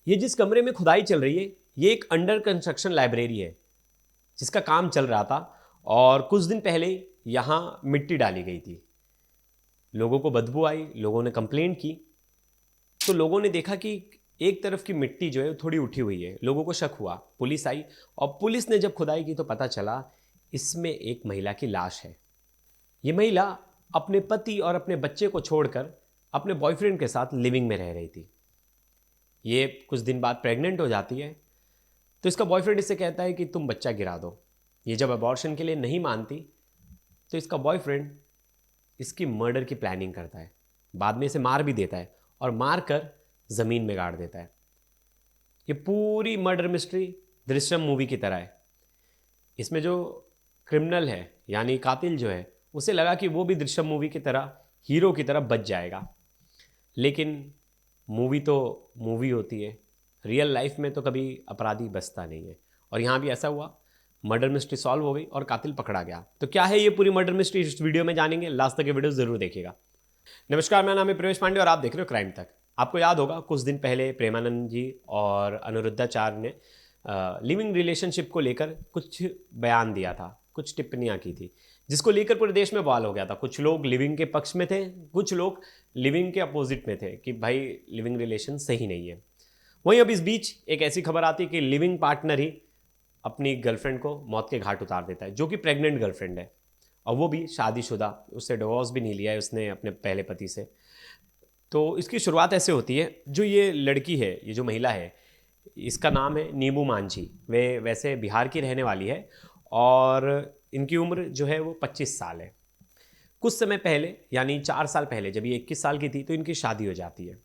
ये जिस कमरे में खुदाई चल रही है ये एक अंडर कंस्ट्रक्शन लाइब्रेरी है जिसका काम चल रहा था और कुछ दिन पहले यहाँ मिट्टी डाली गई थी। लोगों को बदबू आई, लोगों ने कंप्लेंट की, तो लोगों ने देखा कि एक तरफ की मिट्टी जो है थोड़ी उठी हुई है। लोगों को शक हुआ, पुलिस आई और पुलिस ने जब खुदाई की तो पता चला इसमें एक महिला की लाश है। ये महिला अपने पति और अपने बच्चे को छोड़कर अपने बॉयफ्रेंड के साथ लिविंग में रह रही थी। ये कुछ दिन बाद प्रेग्नेंट हो जाती है, तो इसका बॉयफ्रेंड इससे कहता है कि तुम बच्चा गिरा दो। ये जब अबॉर्शन के लिए नहीं मानती तो इसका बॉयफ्रेंड इसकी मर्डर की प्लानिंग करता है, बाद में इसे मार भी देता है और मार कर ज़मीन में गाड़ देता है। ये पूरी मर्डर मिस्ट्री दृश्यम मूवी की तरह है। इसमें जो क्रिमिनल है यानी कातिल जो है उसे लगा कि वो भी दृश्यम मूवी की तरह हीरो की तरह बच जाएगा, लेकिन मूवी तो मूवी होती है, रियल लाइफ में तो कभी अपराधी बचता नहीं है। और यहाँ भी ऐसा हुआ, मर्डर मिस्ट्री सॉल्व हो गई और कातिल पकड़ा गया। तो क्या है ये पूरी मर्डर मिस्ट्री, इस वीडियो में जानेंगे, लास्ट तक ये वीडियो जरूर देखिएगा। नमस्कार, मेरा नाम है प्रवेश पांडे और आप देख रहे हो क्राइम तक। आपको याद होगा कुछ दिन पहले प्रेमानंद जी और अनिरुद्धाचार्य ने लिविंग रिलेशनशिप को लेकर कुछ बयान दिया था, कुछ टिप्पणियां की थी, जिसको लेकर पूरे देश में बवाल हो गया था। कुछ लोग लिविंग के पक्ष में थे, कुछ लोग लिविंग के अपोजिट में थे कि भाई लिविंग रिलेशन सही नहीं है। वहीं अब इस बीच एक ऐसी खबर आती है कि लिविंग पार्टनर ही अपनी गर्लफ्रेंड को मौत के घाट उतार देता है, जो कि प्रेग्नेंट गर्लफ्रेंड है और वो भी शादीशुदा, उससे डिवोर्स भी नहीं लिया है उसने अपने पहले पति से। तो इसकी शुरुआत ऐसे होती है, जो ये लड़की है, ये जो महिला है, इसका नाम है नींबू मांझी। वे वैसे बिहार की रहने वाली है और इनकी उम्र जो है वो 25 साल है। कुछ समय पहले यानी 4 साल पहले जब ये 21 साल की थी तो इनकी शादी हो जाती है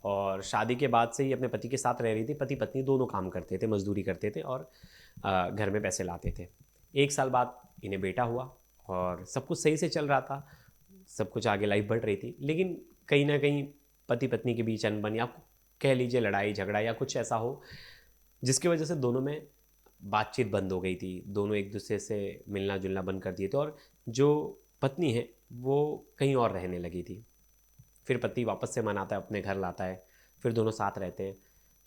और शादी के बाद से ही अपने पति के साथ रह रही थी। पति पत्नी दोनों काम करते थे, मजदूरी करते थे और घर में पैसे लाते थे। 1 साल बाद इन्हें बेटा हुआ और सब कुछ सही से चल रहा था, सब कुछ आगे लाइफ बढ़ रही थी। लेकिन कहीं ना कहीं पति पत्नी के बीच अनबन या कह लीजिए लड़ाई झगड़ा या कुछ ऐसा हो जिसकी वजह से दोनों में बातचीत बंद हो गई थी। दोनों एक दूसरे से मिलना जुलना बंद कर दिए थे और जो पत्नी है वो कहीं और रहने लगी थी। फिर पति वापस से मनाता है, अपने घर लाता है, फिर दोनों साथ रहते हैं।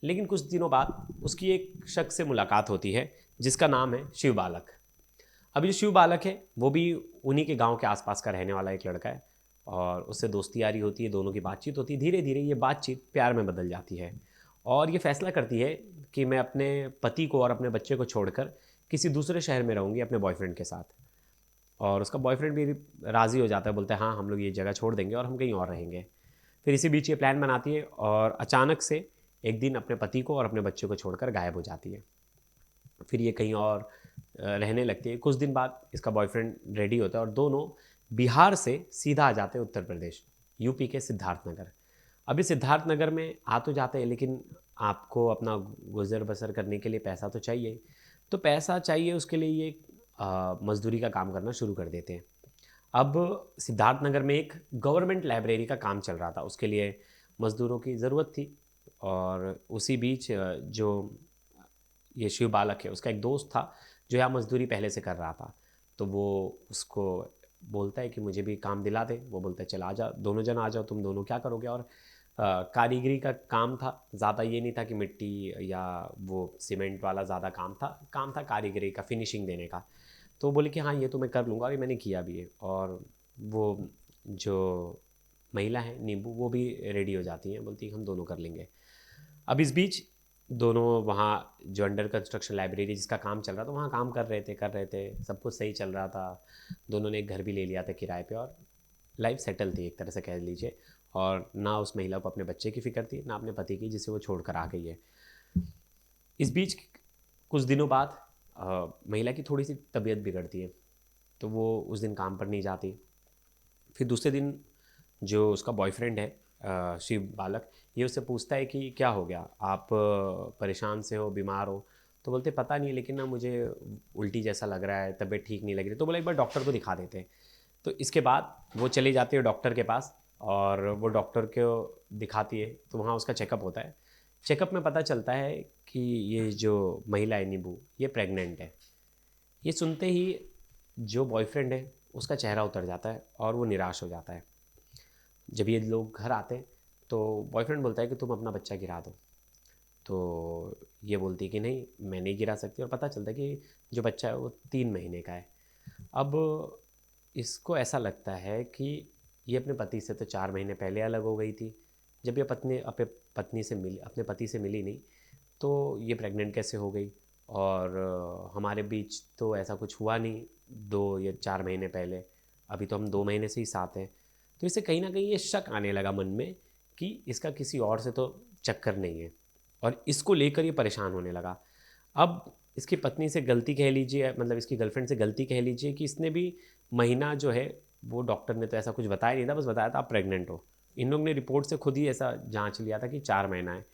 लेकिन कुछ दिनों बाद उसकी एक शख्स से मुलाकात होती है जिसका नाम है शिव बालक। अब जो शिव बालक है वो भी उन्हीं के गांव के आसपास का रहने वाला एक लड़का है और उससे दोस्ती यारी होती है, दोनों की बातचीत होती है। धीरे धीरे ये बातचीत प्यार में बदल जाती है और ये फैसला करती है कि मैं अपने पति को और अपने बच्चे को छोड़कर किसी दूसरे शहर में रहूँगी अपने बॉयफ्रेंड के साथ। और उसका बॉयफ्रेंड भी राज़ी हो जाता है, बोलता है हाँ हम लोग ये जगह छोड़ देंगे और हम कहीं और रहेंगे। फिर इसी बीच ये प्लान बनाती है और अचानक से एक दिन अपने पति को और अपने बच्चे को छोड़कर गायब हो जाती है। फिर ये कहीं और रहने लगती है। कुछ दिन बाद इसका बॉयफ्रेंड रेडी होता है और दोनों बिहार से सीधा आ जाते हैं उत्तर प्रदेश, यूपी के सिद्धार्थनगर। अभी सिद्धार्थनगर में आ तो जाते हैं लेकिन आपको अपना गुजर बसर करने के लिए पैसा तो चाहिए। तो पैसा चाहिए, उसके लिए ये मजदूरी का काम करना शुरू कर देते हैं। अब सिद्धार्थनगर में एक गवर्नमेंट लाइब्रेरी का काम चल रहा था, उसके लिए मज़दूरों की ज़रूरत थी। और उसी बीच जो ये शिव बालक है उसका एक दोस्त था जो यहाँ मज़दूरी पहले से कर रहा था। तो वो उसको बोलता है कि मुझे भी काम दिला दे। वो बोलता है चल आ जा, दोनों जन आ जाओ, तुम दोनों क्या करोगे। और कारीगरी का काम था, ज़्यादा ये नहीं था कि मिट्टी या वो सीमेंट वाला ज़्यादा काम था कारीगरी का, फिनिशिंग देने का। तो बोले कि हाँ ये तो मैं कर लूँगा, अभी मैंने किया भी है। और वो जो महिला है नींबू वो भी रेडी हो जाती हैं, बोलती है हम दोनों कर लेंगे। अब इस बीच दोनों वहाँ जो अंडर कंस्ट्रक्शन लाइब्रेरी जिसका काम चल रहा था वहाँ काम कर रहे थे, सब कुछ सही चल रहा था। दोनों ने एक घर भी ले लिया था किराए पे और लाइफ सेटल थी एक तरह से कह लीजिए। और ना उस महिला को अपने बच्चे की फिक्र थी ना अपने पति की, जिसे वो छोड़कर आ गई है। इस बीच कुछ दिनों बाद महिला की थोड़ी सी तबीयत बिगड़ती है, तो वो उस दिन काम पर नहीं जाती। फिर दूसरे दिन जो उसका बॉयफ्रेंड है शिव बालक, ये उससे पूछता है कि क्या हो गया, आप परेशान से हो, बीमार हो। तो बोलते पता नहीं, लेकिन ना मुझे उल्टी जैसा लग रहा है, तबीयत ठीक नहीं लग रही। तो बोला एक बार डॉक्टर को दिखा देते हैं। तो इसके बाद वो चली जाती है डॉक्टर के पास और वो डॉक्टर को दिखाती है तो वहाँ उसका चेकअप होता है। चेकअप में पता चलता है कि ये जो महिला है नींबू, ये प्रेग्नेंट है। ये सुनते ही जो बॉयफ्रेंड है उसका चेहरा उतर जाता है और वो निराश हो जाता है। जब ये लोग घर आते हैं तो बॉयफ्रेंड बोलता है कि तुम अपना बच्चा गिरा दो। तो ये बोलती कि नहीं, मैं नहीं गिरा सकती, और पता चलता कि जो बच्चा है वो 3 महीने का है। अब इसको ऐसा लगता है कि ये अपने पति से तो 4 महीने पहले अलग हो गई थी। जब ये पत्नी अपने पति से मिली नहीं, तो ये प्रेग्नेंट कैसे हो गई? और हमारे बीच तो ऐसा कुछ हुआ नहीं 2 या 4 महीने पहले, अभी तो हम 2 महीने से ही साथ हैं। तो इससे कहीं ना कहीं ये शक आने लगा मन में कि इसका किसी और से तो चक्कर नहीं है, और इसको लेकर ये परेशान होने लगा। अब इसकी पत्नी से गलती कह लीजिए, मतलब इसकी गर्लफ्रेंड से गलती कह लीजिए कि इसने भी महीना जो है, वो डॉक्टर ने तो ऐसा कुछ बताया नहीं था, बस बताया था आप प्रेग्नेंट हो। इन लोग ने रिपोर्ट से खुद ही ऐसा जांच लिया था कि 4 महीना है।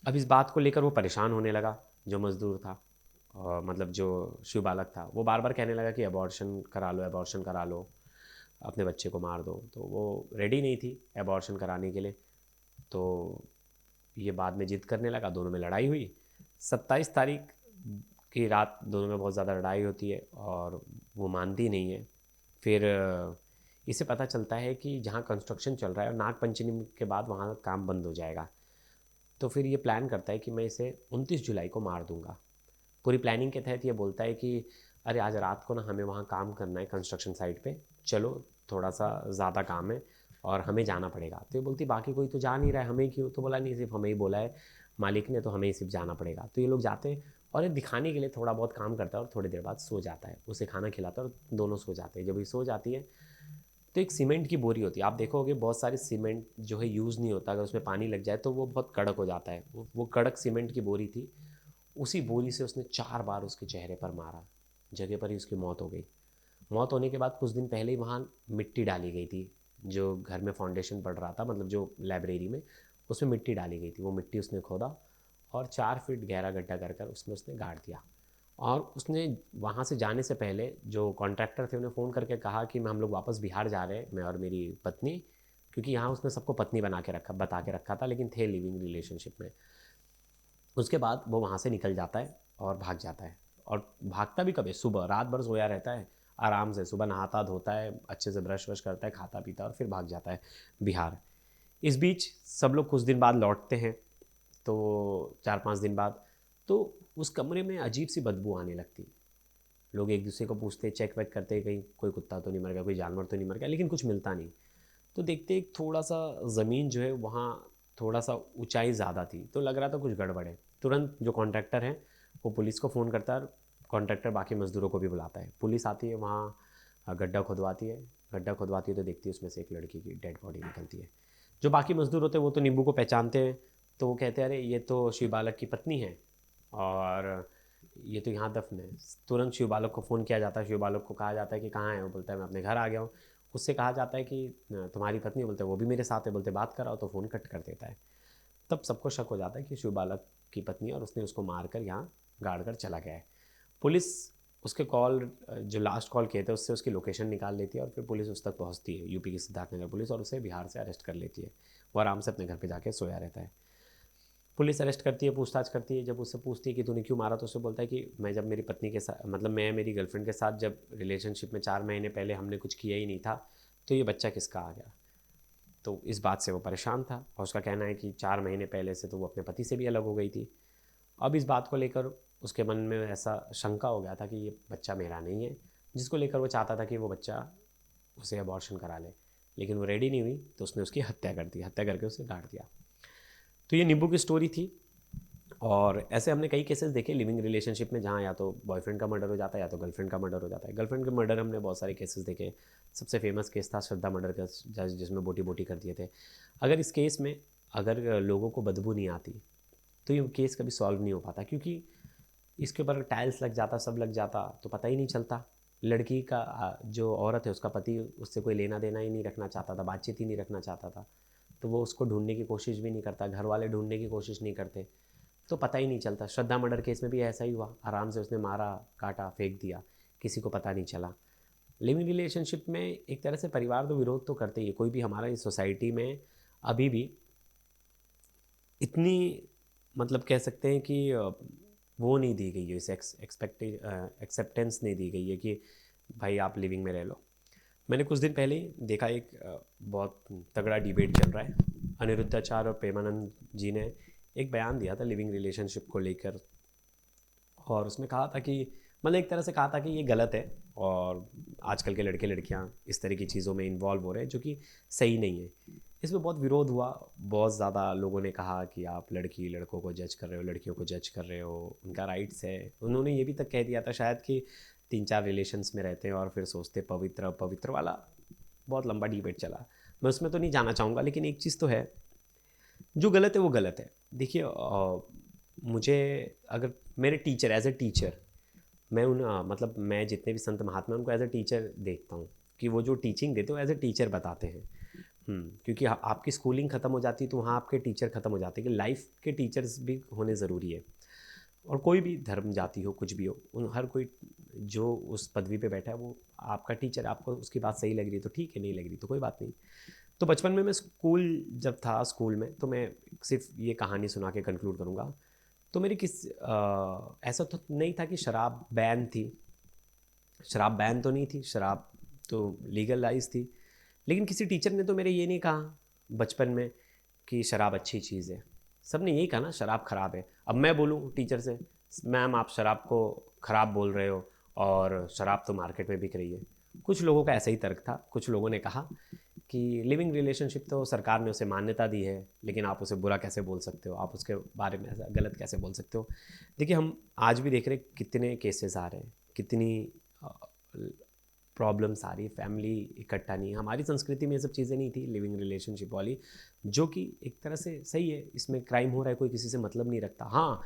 अब इस बात को लेकर वो परेशान होने लगा, जो मज़दूर था, और मतलब जो शिव बालक था, वो बार बार कहने लगा कि अबॉर्शन करा लो, अबॉर्शन करा लो, अपने बच्चे को मार दो। तो वो रेडी नहीं थी अबॉर्शन कराने के लिए। तो ये बाद में जिद करने लगा, दोनों में लड़ाई हुई। 27 तारीख की रात दोनों में बहुत ज़्यादा लड़ाई होती है, और वो मानती नहीं है। फिर इसे पता चलता है कि जहाँ कंस्ट्रक्शन चल रहा है, और नाग पंचमी के बाद वहाँ काम बंद हो जाएगा। तो फिर ये प्लान करता है कि मैं इसे 29 जुलाई को मार दूंगा। पूरी प्लानिंग के तहत ये बोलता है कि अरे आज रात को ना हमें वहाँ काम करना है कंस्ट्रक्शन साइट पे, चलो, थोड़ा सा ज़्यादा काम है और हमें जाना पड़ेगा। तो ये बोलती बाकी कोई तो जा नहीं रहा है, हमें क्यों? तो बोला नहीं, सिर्फ हमें ही बोला है मालिक ने, तो हमें ही सिर्फ जाना पड़ेगा। तो ये लोग जाते हैं, और ये दिखाने के लिए थोड़ा बहुत काम करता है, और थोड़ी देर बाद सो जाता है। उसे खाना खिलाता है और दोनों सो जाते हैं। जब ये सो जाती है, तो एक सीमेंट की बोरी होती है। आप देखोगे बहुत सारे सीमेंट जो है यूज़ नहीं होता, अगर उसमें पानी लग जाए तो वो बहुत कड़क हो जाता है। वो कड़क सीमेंट की बोरी थी। उसी बोरी से उसने 4 बार उसके चेहरे पर मारा। जगह पर ही उसकी मौत हो गई। मौत होने के बाद कुछ दिन पहले ही वहाँ मिट्टी डाली गई थी। जो घर में फाउंडेशन पड़ रहा था, मतलब जो लाइब्रेरी में, उसमें मिट्टी डाली गई थी। वो मिट्टी उसने खोदा और 4 फीट गहरा गड्ढा कर कर उसमें उसने गाड़ दिया। और उसने वहाँ से जाने से पहले जो कॉन्ट्रैक्टर थे उन्हें फ़ोन करके कहा कि हम लोग वापस बिहार जा रहे हैं, मैं और मेरी पत्नी, क्योंकि यहाँ उसने सबको पत्नी बता के रखा था, लेकिन थे लिविंग रिलेशनशिप में। उसके बाद वो वहाँ से निकल जाता है और भाग जाता है। और भागता भी कब है? सुबह। रात भर सोया रहता है आराम से, सुबह नहाता धोता है, अच्छे से ब्रश वश करता है, खाता पीता है, और फिर भाग जाता है बिहार। इस बीच सब लोग कुछ दिन बाद लौटते हैं, तो 4-5 दिन बाद, तो उस कमरे में अजीब सी बदबू आने लगती। लोग एक दूसरे को पूछते, चेक वेक करते, कहीं कोई कुत्ता तो नहीं मर गया, कोई जानवर तो नहीं मर गया, लेकिन कुछ मिलता नहीं। तो देखते एक थोड़ा सा ज़मीन जो है वहाँ थोड़ा सा ऊंचाई ज़्यादा थी, तो लग रहा था कुछ गड़बड़ है। तुरंत जो कॉन्ट्रैक्टर है वो पुलिस को फ़ोन करता है। कॉन्ट्रैक्टर बाकी मज़दूरों को भी बुलाता है। पुलिस आती है वहाँ, गड्ढा खुदवाती है। गड्ढा खुदवाती है तो देखती है उसमें से एक लड़की की डेड बॉडी निकलती है। जो बाकी मज़दूर होते हैं वो तो नींबू को पहचानते हैं, तो वो कहते हैं अरे ये तो शिव बालक की पत्नी है, और ये तो यहाँ दफन है। तुरंत शिव बालक को फ़ोन किया जाता है। शिव बालक को कहा जाता है कि कहाँ है? वो बोलता है मैं अपने घर आ गया हूँ। उससे कहा जाता है कि तुम्हारी पत्नी? बोलते हैं वो भी मेरे साथ है। बोलते बात कराओ, तो फ़ोन कट कर देता है। तब सबको शक हो जाता है कि शिव बालक की पत्नी, और उसने उसको मार कर यहाँ गाड़ कर चला गया है। पुलिस उसके कॉल, जो लास्ट कॉल किए थे उससे उसकी लोकेशन निकाल लेती है, और फिर पुलिस उस तक पहुँचती है, यूपी की सिद्धार्थनगर पुलिस, और उसे बिहार से अरेस्ट कर लेती है। वो आराम से अपने घर पर जाके सोया रहता है। पुलिस अरेस्ट करती है, पूछताछ करती है। जब उससे पूछती है कि तूने क्यों मारा, तो उससे बोलता है कि मैं जब मेरी पत्नी के साथ, मतलब मैं मेरी गर्लफ्रेंड के साथ जब रिलेशनशिप में 4 महीने पहले हमने कुछ किया ही नहीं था, तो ये बच्चा किसका आ गया। तो इस बात से वो परेशान था, और उसका कहना है कि 4 महीने पहले से तो वो अपने पति से भी अलग हो गई थी। अब इस बात को लेकर उसके मन में ऐसा शंका हो गया था कि ये बच्चा मेरा नहीं है, जिसको लेकर वो चाहता था कि वो बच्चा उसे अबॉर्शन करा ले। लेकिन वो रेडी नहीं हुई, तो उसने उसकी हत्या कर दी। हत्या करके उसे गाड़ दिया। तो ये नींबू की स्टोरी थी। और ऐसे हमने कई केसेस देखे लिविंग रिलेशनशिप में, जहाँ या तो बॉयफ्रेंड का मर्डर हो जाता है या तो गर्लफ्रेंड का मर्डर हो जाता है। गर्लफ्रेंड का मर्डर हमने बहुत सारे केसेस देखे। सबसे फेमस केस था श्रद्धा मर्डर का, जिसमें बोटी बोटी कर दिए थे। अगर इस केस में अगर लोगों को बदबू नहीं आती, तो ये केस कभी सॉल्व नहीं हो पाता, क्योंकि इसके ऊपर टाइल्स लग जाता, सब लग जाता, तो पता ही नहीं चलता। लड़की का जो औरत है, उसका पति उससे कोई लेना देना ही नहीं रखना चाहता था, बातचीत ही नहीं रखना चाहता था, तो वो उसको ढूंढने की कोशिश भी नहीं करता, घर वाले ढूंढने की कोशिश नहीं करते, तो पता ही नहीं चलता। श्रद्धा मर्डर केस में भी ऐसा ही हुआ, आराम से उसने मारा, काटा, फेंक दिया, किसी को पता नहीं चला। लिविंग रिलेशनशिप में एक तरह से परिवार तो विरोध तो करते ही है। कोई भी हमारा इस सोसाइटी में अभी भी इतनी, मतलब कह सकते हैं कि वो नहीं दी गई है, इस एक्सेप्टेंस नहीं दी गई है कि भाई आप लिविंग में रह लो। मैंने कुछ दिन पहले ही देखा, एक बहुत तगड़ा डिबेट चल रहा है। अनिरुद्धाचार्य और प्रेमानंद जी ने एक बयान दिया था लिविंग रिलेशनशिप को लेकर, और उसमें कहा था कि मतलब एक तरह से कहा था कि ये गलत है और आजकल के लड़के लड़कियां इस तरह की चीज़ों में इन्वॉल्व हो रहे हैं जो कि सही नहीं है। इसमें बहुत विरोध हुआ, बहुत ज़्यादा लोगों ने कहा कि आप लड़की लड़कों को जज कर रहे हो, लड़कियों को जज कर रहे हो, उनका राइट्स है। उन्होंने ये भी तक कह दिया था शायद कि 3-4 रिलेशन्स में रहते हैं और फिर सोचते पवित्र पवित्र वाला बहुत लंबा डिबेट चला। मैं उसमें तो नहीं जाना चाहूँगा, लेकिन एक चीज़ तो है, जो गलत है वो गलत है। देखिए मुझे अगर मेरे टीचर एज ए टीचर, मैं उन मतलब मैं जितने भी संत महात्मा उनको एज ए टीचर देखता हूँ कि वो जो टीचिंग देते हो एज ए टीचर बताते हैं। क्योंकि आपकी स्कूलिंग ख़त्म हो जाती है तो वहाँ आपके टीचर ख़त्म हो जाते हैं, कि लाइफ के टीचर्स भी होने ज़रूरी है। और कोई भी धर्म जाति हो, कुछ भी हो, उन हर कोई जो उस पदवी पे बैठा है वो आपका टीचर। आपको उसकी बात सही लग रही है तो ठीक है, नहीं लग रही तो कोई बात नहीं। तो बचपन में मैं स्कूल जब था, स्कूल में तो मैं सिर्फ ये कहानी सुना के कंक्लूड करूँगा। तो मेरी ऐसा तो नहीं था कि शराब बैन थी, शराब बैन तो नहीं थी, शराब तो लीगलाइज थी। लेकिन किसी टीचर ने तो मेरे ये नहीं कहा बचपन में कि शराब अच्छी चीज़ है। सब ने यही कहा ना शराब ख़राब है। अब मैं बोलूँ टीचर से, मैम आप शराब को ख़राब बोल रहे हो और शराब तो मार्केट में बिक रही है। कुछ लोगों का ऐसा ही तर्क था। कुछ लोगों ने कहा कि लिविंग रिलेशनशिप तो सरकार ने उसे मान्यता दी है, लेकिन आप उसे बुरा कैसे बोल सकते हो, आप उसके बारे में ऐसा गलत कैसे बोल सकते हो। देखिए हम आज भी देख रहे कितने केसेस आ रहे हैं, कितनी प्रॉब्लम्स आ रही है, फैमिली इकट्ठा नहीं है। हमारी संस्कृति में ये सब चीज़ें नहीं थी लिविंग रिलेशनशिप वाली, जो कि एक तरह से सही है। इसमें क्राइम हो रहा है, कोई किसी से मतलब नहीं रखता। हाँ,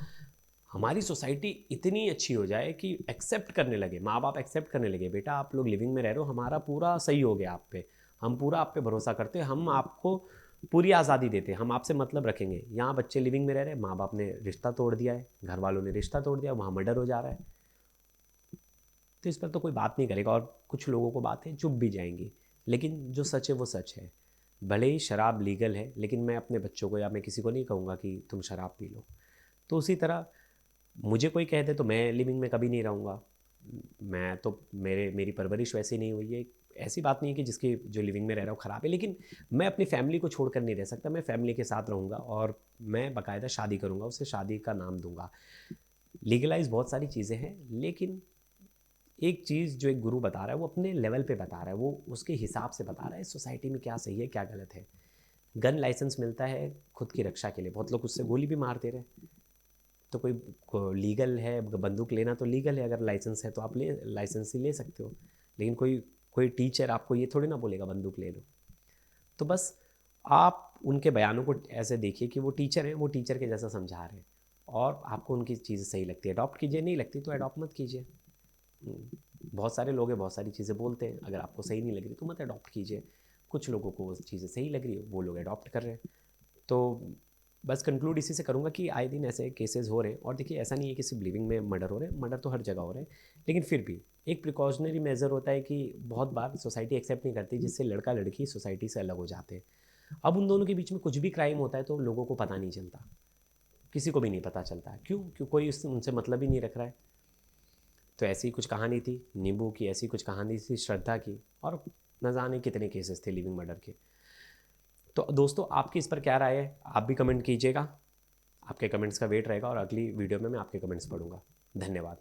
हमारी सोसाइटी इतनी अच्छी हो जाए कि एक्सेप्ट करने लगे, माँ बाप एक्सेप्ट करने लगे, बेटा आप लोग लिविंग में रह रहे हो, हमारा पूरा सही हो गया आप पे, हम पूरा आप पे भरोसा करते हैं, हम आपको पूरी आज़ादी देते हैं, हम आपसे मतलब रखेंगे। यहाँ बच्चे लिविंग में रह रहे हैं, माँ बाप ने रिश्ता तोड़ दिया है, घर वालों ने रिश्ता तोड़ दिया, वहाँ मर्डर हो जा रहा है। तो इस पर तो कोई बात नहीं करेगा, और कुछ लोगों को बातें चुप भी जाएंगी। लेकिन जो सच है वो सच है। भले ही शराब लीगल है, लेकिन मैं अपने बच्चों को या मैं किसी को नहीं कहूँगा कि तुम शराब पी लो। तो उसी तरह मुझे कोई कह दे तो मैं लिविंग में कभी नहीं रहूँगा। मैं तो मेरी परवरिश वैसी नहीं हुई है। ऐसी बात नहीं है कि जिसकी जो लिविंग में रह रहा हूँ ख़राब है, लेकिन मैं अपनी फैमिली को छोड़कर नहीं रह सकता। मैं फैमिली के साथ रहूँगा और मैं बाकायदा शादी करूँगा, उसे शादी का नाम दूंगा। लीगलाइज बहुत सारी चीज़ें हैं, लेकिन एक चीज़ जो एक गुरु बता रहा है वो अपने लेवल पे बता रहा है, वो उसके हिसाब से बता रहा है सोसाइटी में क्या सही है क्या गलत है। गन लाइसेंस मिलता है खुद की रक्षा के लिए, बहुत लोग उससे गोली भी मार दे रहे हैं। तो कोई लीगल है, बंदूक लेना तो लीगल है, अगर लाइसेंस है तो आप लाइसेंस ही ले सकते हो। लेकिन कोई कोई टीचर आपको ये थोड़ी ना बोलेगा बंदूक ले लो। तो बस आप उनके बयानों को ऐसे देखिए कि वो टीचर हैं, वो टीचर के जैसा समझा रहे हैं, और आपको उनकी चीज़ें सही लगती है अडॉप्ट कीजिए, नहीं लगती तो अडॉप्ट मत कीजिए। बहुत सारे लोग हैं, बहुत सारी चीज़ें बोलते हैं, अगर आपको सही नहीं लग रही तो मत अडॉप्ट कीजिए। कुछ लोगों को वो चीज़ें सही लग रही है, वो लोग अडॉप्ट कर रहे हैं। तो बस कंक्लूड इसी से करूँगा कि आए दिन ऐसे केसेस हो रहे हैं। और देखिए ऐसा नहीं है कि सिर्फ लिविंग में मर्डर हो रहे हैं, मर्डर तो हर जगह हो रहे हैं, लेकिन फिर भी एक प्रिकॉशनरी मेजर होता है कि बहुत बार सोसाइटी एक्सेप्ट नहीं करती, जिससे लड़का लड़की सोसाइटी से अलग हो जाते हैं। अब उन दोनों के बीच में कुछ भी क्राइम होता है तो लोगों को पता नहीं चलता, किसी को भी नहीं पता चलता। क्यों कोई उनसे मतलब ही नहीं रख रहा है। तो ऐसी कुछ कहानी थी नींबू की, ऐसी कुछ कहानी थी श्रद्धा की, और न जाने कितने केसेस थे लिविंग मर्डर के। तो दोस्तों आपकी इस पर क्या राय है, आप भी कमेंट कीजिएगा। आपके कमेंट्स का वेट रहेगा और अगली वीडियो में मैं आपके कमेंट्स पढ़ूंगा। धन्यवाद।